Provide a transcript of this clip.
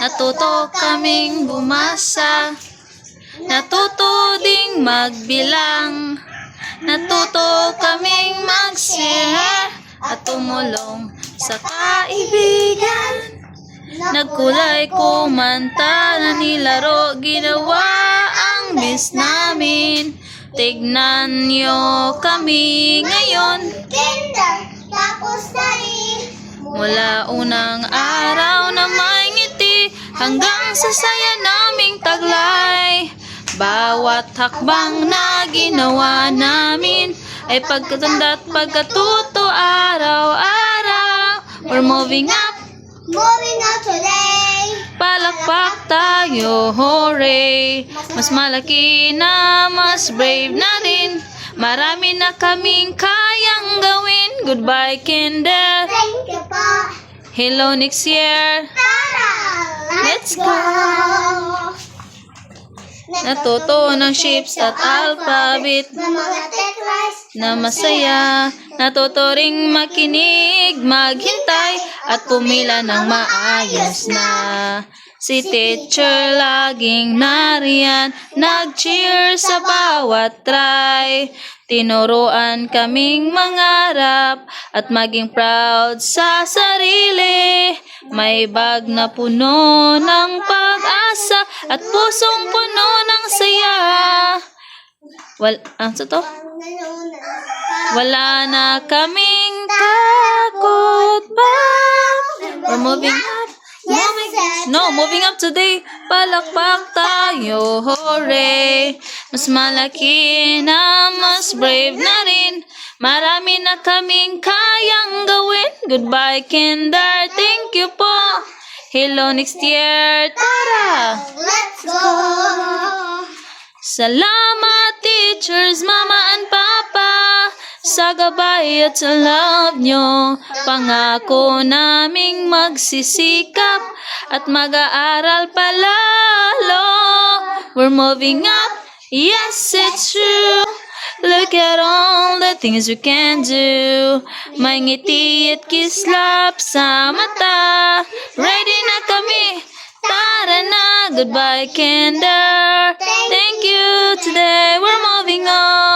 Natuto kaming bumasa, natuto ding magbilang, natuto kaming mag-share at tumulong sa kaibigan. Nagkulay kumanta na nilaro, ginawa ang bis namin. Tignan nyo kami ngayon, Kinder, tapos study. mula unang araw na may ngiti hanggang sa saya naming taglay. Bawat hakbang na ginawa namin ay pagkatanda at pagkatuto araw-araw. We're moving up, Moving up today. palakpak tayo, hooray! Mas malaki na, mas brave na rin. Marami na kaming kayang gawin. Goodbye, kinder. Thank you po. Hello next year. Tara, Let's go! Natuto ng shapes at alphabet Ng mga teclas na masaya. Natuto ring makinig, maghintay at pumila ng maayos na. Si teacher laging nariyan, nag-cheer sa bawat try. Tinuruan kaming mangarap at maging proud sa sarili. May bag na puno ng pag-asa at pusong puno ng saya. Wala na kaming takot pa. We're moving up. Moving up today. Palakpak tayo, hooray! Mas malaki na, mas brave na rin. Marami na kaming kayang gawin. Goodbye, kinder. Thank you po. Hello next year. Tara! Let's go. Salamat teachers, mama and papa, sa gabay at sa love nyo. Pangako naming magsisikap at mag-aaral palalo. We're moving up, yes it's true. Look at all the things we can do. May ngiti at kislap sa mata. Ready na kami, tara na. Goodbye kinder. Thank you, today we're moving on.